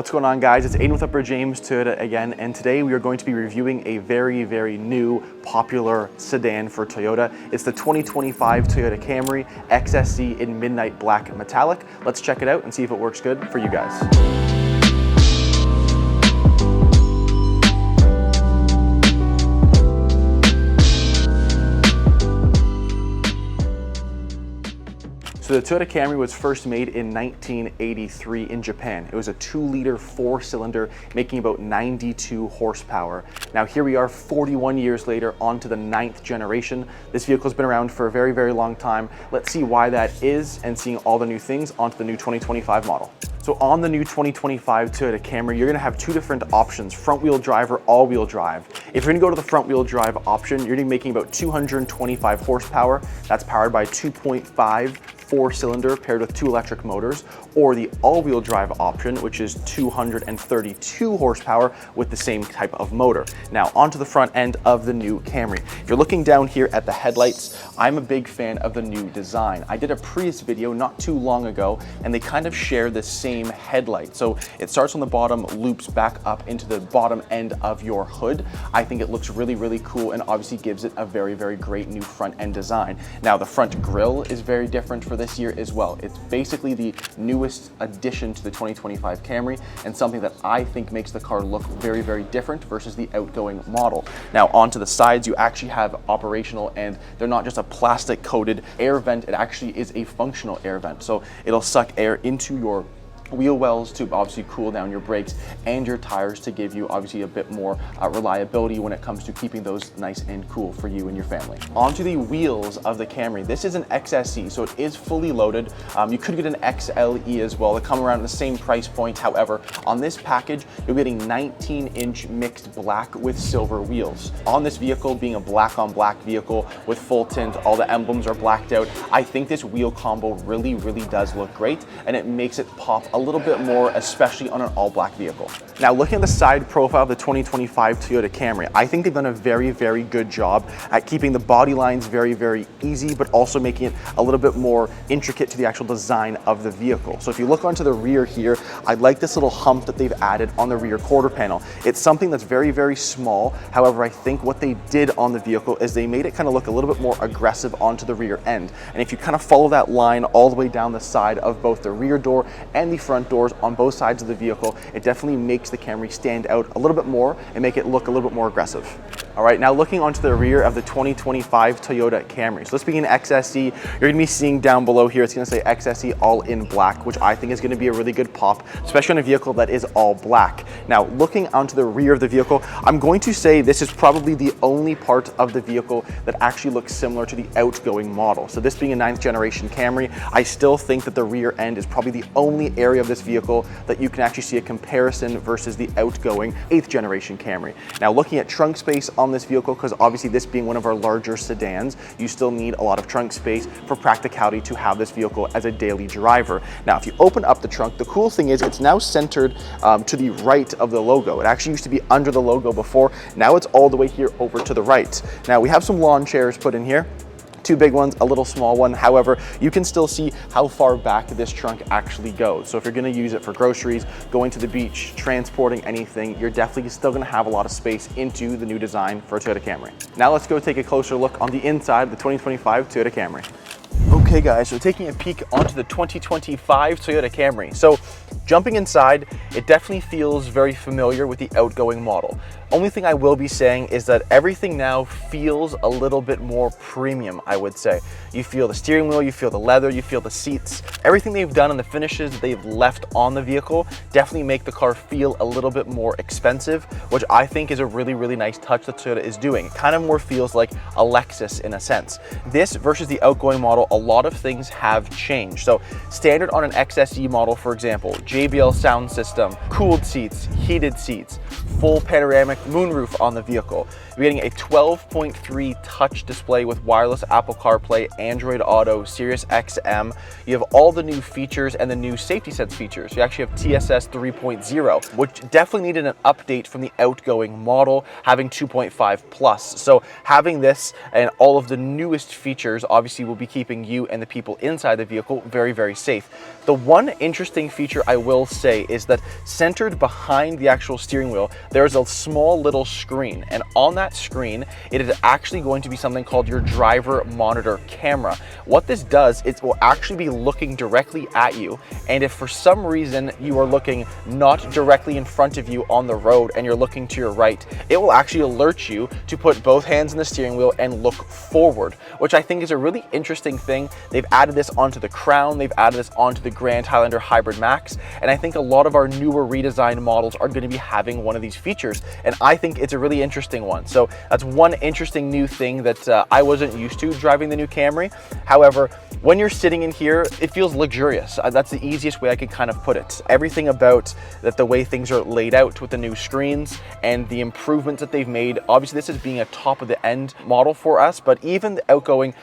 What's going on, guys? It's Aiden with Upper James Toyota again, and today we are going to be reviewing a very new popular sedan for Toyota. It's the 2025 Toyota Camry XSE in Midnight Black Metallic. Let's check it out and see if it works good for you guys. So the Toyota Camry was first made in 1983 in Japan. It was a 2-liter 4-cylinder making about 92 horsepower. Now here we are 41 years later, on to the 9th generation. This vehicle's been around for a very long time. Let's see why that is, and seeing all the new things onto the new 2025 model. So on the new 2025 Toyota Camry, you're gonna have two different options, front-wheel drive or all-wheel drive. If you're gonna go to the front-wheel drive option, you're gonna be making about 225 horsepower. That's powered by 2.5 4-cylinder paired with 2 electric motors, or the all-wheel drive option, which is 232 horsepower with the same type of motor. Now onto the front end of the new Camry. If you're looking down here at the headlights, I'm a big fan of the new design. I did a Prius video not too long ago, and they kind of share the same headlight. So it starts on the bottom, loops back up into the bottom end of your hood. I think it looks really cool, and obviously gives it a very great new front end design. Now the front grille is very different for this year as well. It's basically the newest addition to the 2025 Camry, and something that I think makes the car look very different versus the outgoing model. Now onto the sides, you actually have operational, and they're not just a plastic coated air vent, it actually is a functional air vent. So it'll suck air into your wheel wells to obviously cool down your brakes and your tires to give you obviously a bit more reliability when it comes to keeping those nice and cool for you and your family. Onto the wheels of the Camry. This is an XSE, so it is fully loaded. You could get an XLE as well. They come around the same price point. However, on this package, you're getting 19-inch mixed black with silver wheels. On this vehicle, being a black on black vehicle with full tint, all the emblems are blacked out. I think this wheel combo really does look great, and it makes it pop a little bit more, especially on an all-black vehicle. Now looking at the side profile of the 2025 Toyota Camry, I think they've done a very good job at keeping the body lines very easy, but also making it a little bit more intricate to the actual design of the vehicle. So if you look onto the rear here, I like this little hump that they've added on the rear quarter panel. It's something that's very small. However, I think what they did on the vehicle is they made it kind of look a little bit more aggressive onto the rear end. And if you kind of follow that line all the way down the side of both the rear door and the front doors on both sides of the vehicle, it definitely makes the Camry stand out a little bit more and make it look a little bit more aggressive. All right, now looking onto the rear of the 2025 Toyota Camry. So this being an XSE, you're gonna be seeing down below here, it's gonna say XSE all in black, which I think is gonna be a really good pop, especially on a vehicle that is all black. Now, looking onto the rear of the vehicle, I'm going to say this is probably the only part of the vehicle that actually looks similar to the outgoing model. So this being a 9th generation Camry, I still think that the rear end is probably the only area of this vehicle that you can actually see a comparison versus the outgoing 8th generation Camry. Now, looking at trunk space on this vehicle, because obviously this being one of our larger sedans, you still need a lot of trunk space for practicality to have this vehicle as a daily driver. Now, if you open up the trunk, the cool thing is it's now centered to the right of the logo. It actually used to be under the logo before. Now it's all the way here over to the right. Now we have some lawn chairs put in here. 2 big ones, a little small one. However, you can still see how far back this trunk actually goes. So if you're gonna use it for groceries, going to the beach, transporting anything, you're definitely still gonna have a lot of space into the new design for a Toyota Camry. Now let's go take a closer look on the inside of the 2025 Toyota Camry. Okay guys, so taking a peek onto the 2025 Toyota Camry. So jumping inside, it definitely feels very familiar with the outgoing model. Only thing I will be saying is that everything now feels a little bit more premium, I would say. You feel the steering wheel, you feel the leather, you feel the seats. Everything they've done and the finishes that they've left on the vehicle definitely make the car feel a little bit more expensive, which I think is a really nice touch that Toyota is doing. It kind of more feels like a Lexus in a sense. This versus the outgoing model, a lot of things have changed. So standard on an XSE model, for example, JBL sound system, cooled seats, heated seats, full panoramic moonroof on the vehicle. You're getting a 12.3 touch display with wireless Apple CarPlay, Android Auto, Sirius XM. You have all the new features and the new safety sense features. You actually have TSS 3.0, which definitely needed an update from the outgoing model, having 2.5 plus. So having this and all of the newest features obviously will be keeping you and the people inside the vehicle very, very safe. The one interesting feature I will say is that centered behind the actual steering wheel, there's a small little screen, and on that screen, it is actually going to be something called your driver monitor camera. What this does, it will actually be looking directly at you, and if for some reason you are looking not directly in front of you on the road and you're looking to your right, it will actually alert you to put both hands on the steering wheel and look forward, which I think is a really interesting thing. They've added this onto the Crown, they've added this onto the Grand Highlander Hybrid Max, and I think a lot of our newer redesigned models are going to be having one of these features, and I think it's a really interesting one. So that's one interesting new thing that I wasn't used to driving the new Camry. However, when you're sitting in here, it feels luxurious. That's the easiest way I could kind of put it. Everything about that, the way things are laid out with the new screens and the improvements that they've made. Obviously, this is being a top of the end model for us, but even the outgoing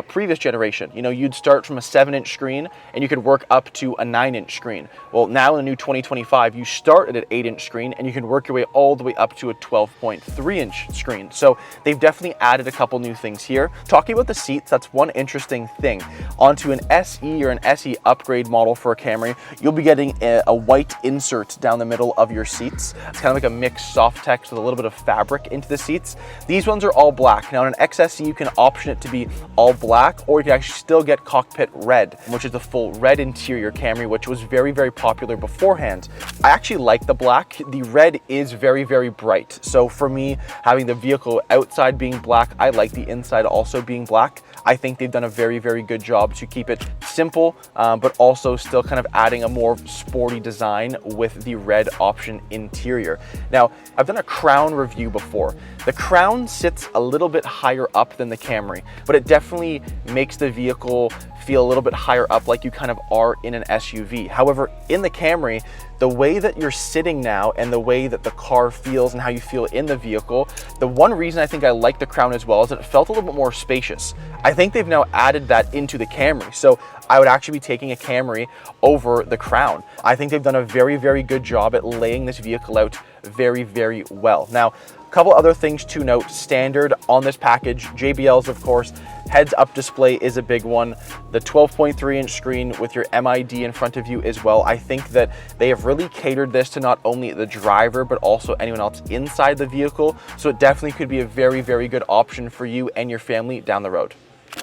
previous generation, you know, you'd start from a 7-inch screen and you could work up to a 9-inch screen. Well, now in the new 2025, you start at an 8-inch screen and you can work your way all the way up to a 12.3-inch screen. So they've definitely added a couple new things here. Talking about the seats, that's one interesting thing. Onto an SE or an SE upgrade model for a Camry, you'll be getting a white insert down the middle of your seats. It's kind of like a mixed soft text with a little bit of fabric into the seats. These ones are all black. Now in an XSE, you can option it to be all black, or you can actually still get cockpit red, which is the full red interior Camry, which was very, very popular beforehand. I actually like the black. The red is very, very bright. So for me, having the vehicle outside being black, I like the inside also being black. I think they've done a very, very good job to keep it simple, but also still kind of adding a more sporty design with the red option interior. Now, I've done a Crown review before. The Crown sits a little bit higher up than the Camry, but it definitely makes the vehicle feel a little bit higher up, like you kind of are in an SUV. However, in the Camry, the way that you're sitting now and the way that the car feels and how you feel in the vehicle, the one reason I think I like the Crown as well is that it felt a little bit more spacious. I think they've now added that into the Camry. So I would actually be taking a Camry over the Crown. I think they've done a very, very good job at laying this vehicle out very, very well. Now, a couple other things to note. Standard on this package, JBLs, of course, heads-up display is a big one. The 12.3-inch screen with your MID in front of you as well. I think that they have really catered this to not only the driver, but also anyone else inside the vehicle. So it definitely could be a very, very good option for you and your family down the road.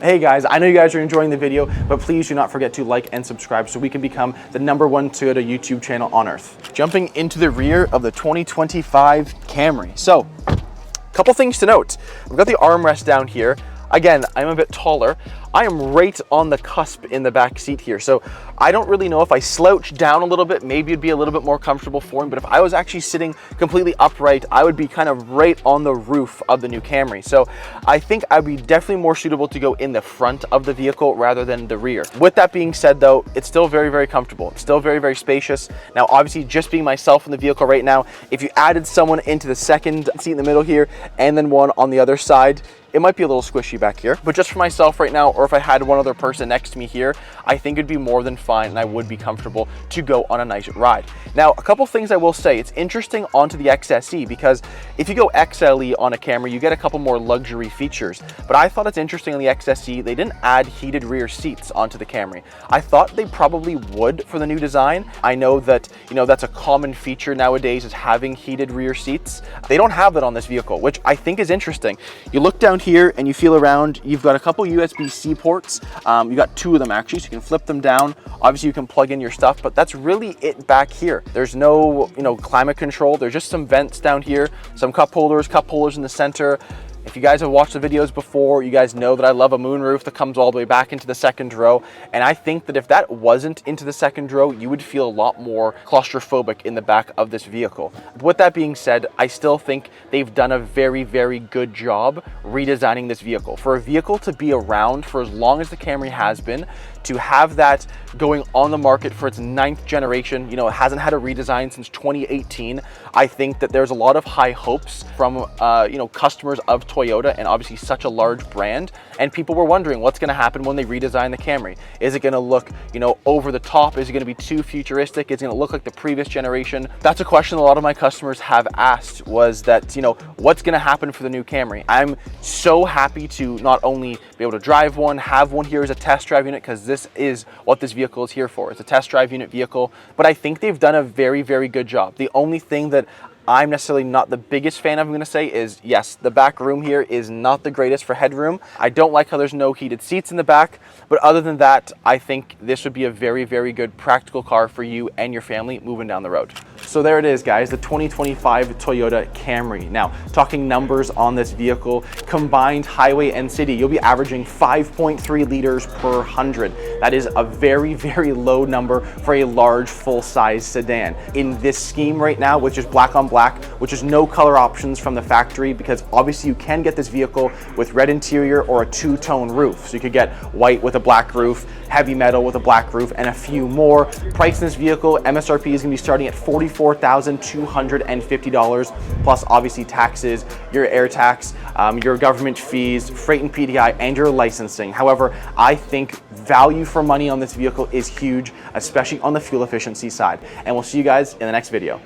Hey guys, I know you guys are enjoying the video, but please do not forget to like and subscribe so we can become the #1 Toyota YouTube channel on earth. Jumping into the rear of the 2025 Camry. So, a couple things to note. We've got the armrest down here. Again, I'm a bit taller. I am right on the cusp in the back seat here. So I don't really know if I slouch down a little bit, maybe it'd be a little bit more comfortable for me, but if I was actually sitting completely upright, I would be kind of right on the roof of the new Camry. So I think I'd be definitely more suitable to go in the front of the vehicle rather than the rear. With that being said though, it's still very, very comfortable. It's still very, very spacious. Now, obviously just being myself in the vehicle right now, if you added someone into the second seat in the middle here and then one on the other side, it might be a little squishy back here, but just for myself right now, or if I had one other person next to me here, I think it'd be more than fine and I would be comfortable to go on a nice ride. Now, a couple things I will say, it's interesting onto the XSE because if you go XLE on a Camry, you get a couple more luxury features, but I thought it's interesting on the XSE, they didn't add heated rear seats onto the Camry. I thought they probably would for the new design. I know that, you know, that's a common feature nowadays is having heated rear seats. They don't have that on this vehicle, which I think is interesting. You look down here and you feel around, you've got a couple USB-C ports. You got 2 of them actually, so you can flip them down. Obviously you can plug in your stuff, but that's really it back here. There's no, climate control. There's just some vents down here, some cup holders in the center. If you guys have watched the videos before, you guys know that I love a moonroof that comes all the way back into the second row. And I think that if that wasn't into the second row, you would feel a lot more claustrophobic in the back of this vehicle. With that being said, I still think they've done a very, very good job redesigning this vehicle. For a vehicle to be around for as long as the Camry has been, to have that going on the market for its 9th generation, it hasn't had a redesign since 2018. I think that there's a lot of high hopes from, customers of Toyota and obviously such a large brand, and people were wondering what's going to happen when they redesign the Camry. Is it going to look, over the top? Is it going to be too futuristic? Is it going to look like the previous generation? That's a question a lot of my customers have asked, was that, what's going to happen for the new Camry? I'm so happy to not only be able to drive one, have one here as a test drive unit, because this is what this vehicle is here for. It's a test drive unit vehicle, but I think they've done a very, very good job. The only thing that I'm necessarily not the biggest fan of, I'm going to say, is yes, the back room here is not the greatest for headroom. I don't like how there's no heated seats in the back, but other than that, I think this would be a very, very good practical car for you and your family moving down the road. So there it is, guys, the 2025 Toyota Camry. Now, talking numbers on this vehicle, combined highway and city, you'll be averaging 5.3 liters per 100. That is a very, very low number for a large full-size sedan. In this scheme right now, with just black on black, which is no color options from the factory, because obviously you can get this vehicle with red interior or a two-tone roof. So you could get white with a black roof, heavy metal with a black roof, and a few more. Price in this vehicle, MSRP is going to be starting at $44,250, plus obviously taxes, your air tax, your government fees, freight and PDI, and your licensing. However, I think value for money on this vehicle is huge, especially on the fuel efficiency side. And we'll see you guys in the next video.